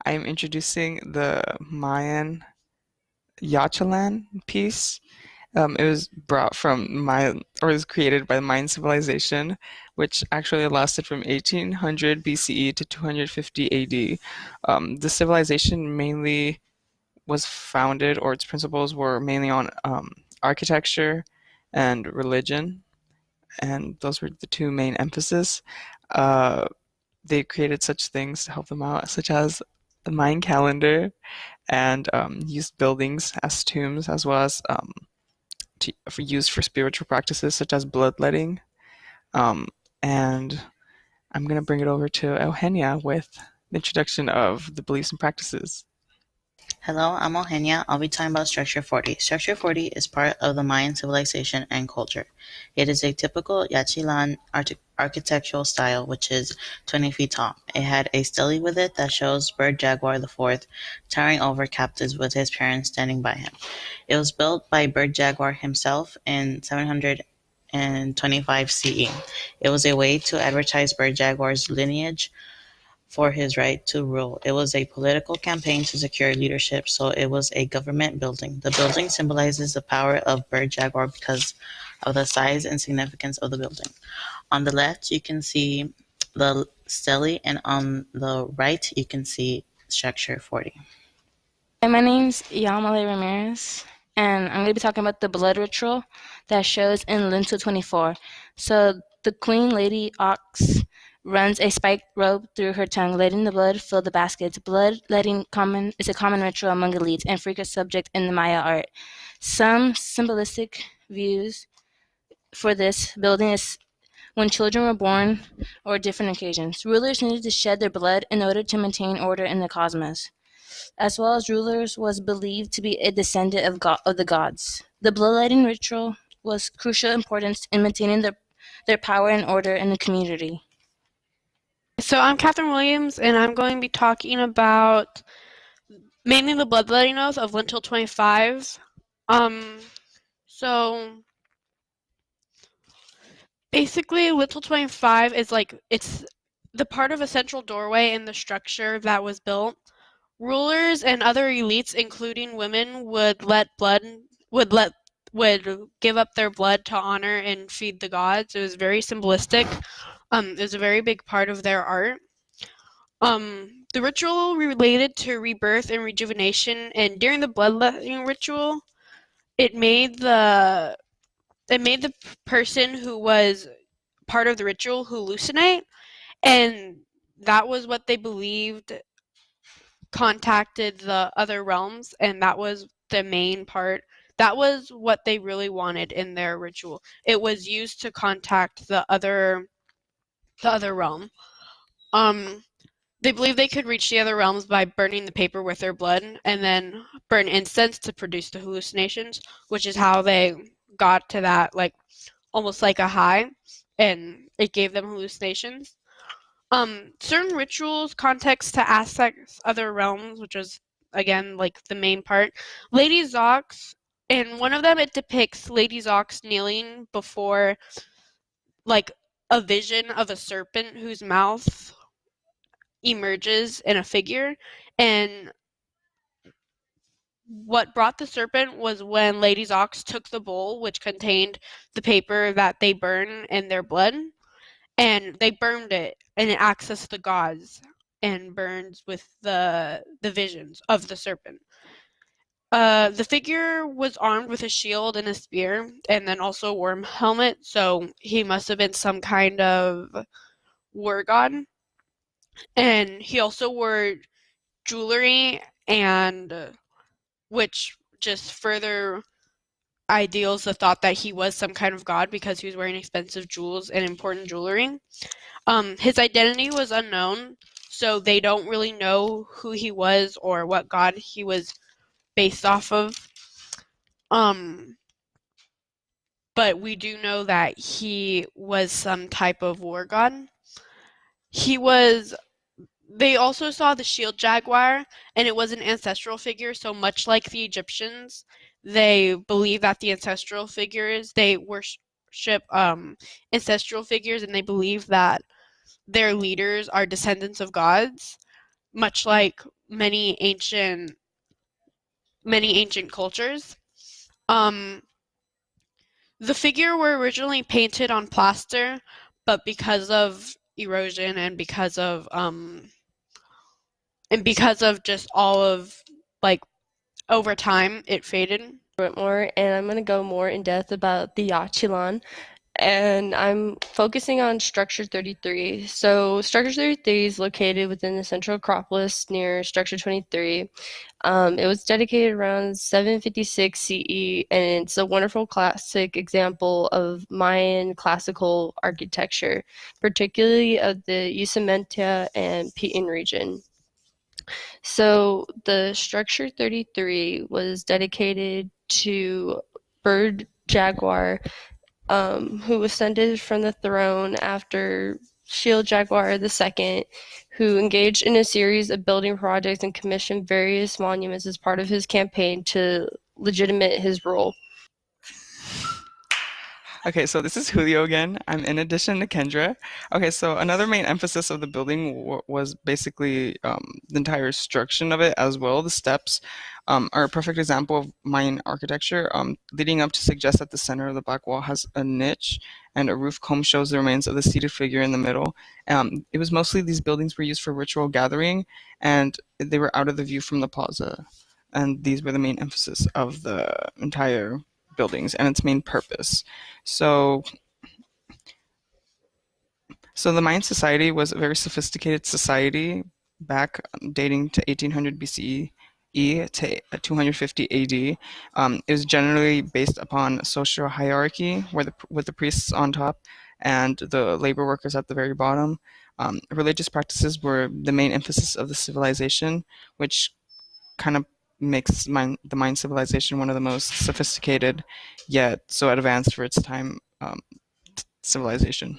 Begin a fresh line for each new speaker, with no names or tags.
I'm introducing the Mayan Yaxchilan piece. It was brought from Mayan, or was created by the Mayan civilization, which actually lasted from 1800 BCE to 250 AD. The civilization mainly was founded, or its principles were mainly on architecture and religion, and those were the two main emphasis. Uh, they created such things to help them out, such as the Mayan calendar, and used buildings as tombs, as well as used for spiritual practices such as bloodletting. Um, and I'm going to bring it over to Eugenia with the introduction of the beliefs and practices.
Hello, I'm Eugenia. I'll be talking about Structure 40. Structure 40 is part of the Mayan civilization and culture. It is a typical Yaxchilan architectural style, which is 20 feet tall. It had a stele with it that shows Bird Jaguar the Fourth towering over captives with his parents standing by him. It was built by Bird Jaguar himself in 725 CE. It was a way to advertise Bird Jaguar's lineage for his right to rule. It was a political campaign to secure leadership, so it was a government building. The building symbolizes the power of Bird Jaguar because of the size and significance of the building. On the left, you can see the stele, and on the right, you can see Structure 40.
Hi, my name's Yamale Ramirez, and I'm going to be talking about the blood ritual that shows in Lintel 24. So the Queen Lady Ox runs a spiked rope through her tongue, letting the blood fill the baskets. Blood-letting is a common ritual among elites and frequent subject in the Maya art. Some symbolistic views for this building is when children were born or different occasions. Rulers needed to shed their blood in order to maintain order in the cosmos. As well as rulers was believed to be a descendant of the gods. The bloodletting ritual was crucial importance in maintaining their power and order in the community.
So I'm Catherine Williams, and I'm going to be talking about mainly the bloodletting oath of Lintel 25. So basically, Lintel 25 is it's the part of a central doorway in the structure that was built. Rulers and other elites, including women, would give up their blood to honor and feed the gods. It was very symbolistic. It was a very big part of their art. The ritual related to rebirth and rejuvenation, and during the bloodletting ritual, it made the person who was part of the ritual hallucinate, and that was what they believed contacted the other realms, and that was the main part. That was what they really wanted in their ritual. It was used to contact the other realm. They believed they could reach the other realms by burning the paper with their blood and then burn incense to produce the hallucinations, which is how they got to that, like, almost like a high, and it gave them hallucinations. Certain rituals, context to access other realms, which is, again, like the main part. Lady Zox, in one of them, it depicts Lady Zox kneeling before, like, a vision of a serpent whose mouth emerges in a figure, and what brought the serpent was when Lady Zox took the bowl, which contained the paper that they burn in their blood, and they burned it, and it accessed the gods and burns with the visions of the serpent. The figure was armed with a shield and a spear, and then also a worm helmet, so he must have been some kind of war god. And he also wore jewelry, and which just further ideals the thought that he was some kind of god because he was wearing expensive jewels and important jewelry. His identity was unknown, so they don't really know who he was or what god he was based off of. But we do know that he was some type of war god. They also saw the shield jaguar, and it was an ancestral figure, so much like the Egyptians, they believe that the ancestral figures, they worship ancestral figures, and they believe that their leaders are descendants of gods, much like many ancient cultures. Um, the figure were originally painted on plaster, but because of erosion and because of just all of like over time it faded.
Bit more, and I'm going to go more in depth about the Yaxchilan, and I'm focusing on Structure 33. So Structure 33 is located within the Central Acropolis near Structure 23. It was dedicated around 756 CE, and it's a wonderful classic example of Mayan classical architecture, particularly of the Usamenta and Piton region. So the Structure 33 was dedicated to Bird Jaguar, who ascended from the throne after Shield Jaguar II, who engaged in a series of building projects and commissioned various monuments as part of his campaign to legitimate his role.
Okay, so this is Julio again. I'm in addition to Kendra. Okay, so another main emphasis of the building was basically the entire structure of it as well. The steps are a perfect example of Mayan architecture, leading up to suggest that the center of the back wall has a niche and a roof comb shows the remains of the seated figure in the middle. It was mostly these buildings were used for ritual gathering, and they were out of the view from the plaza. And these were the main emphasis of the entire buildings and its main purpose. So the Mayan society was a very sophisticated society back dating to 1800 BCE to 250 AD. It was generally based upon social hierarchy, with the priests on top and the labor workers at the very bottom. Religious practices were the main emphasis of the civilization, which kind of makes the Mayan civilization one of the most sophisticated, yet so advanced for its time civilization.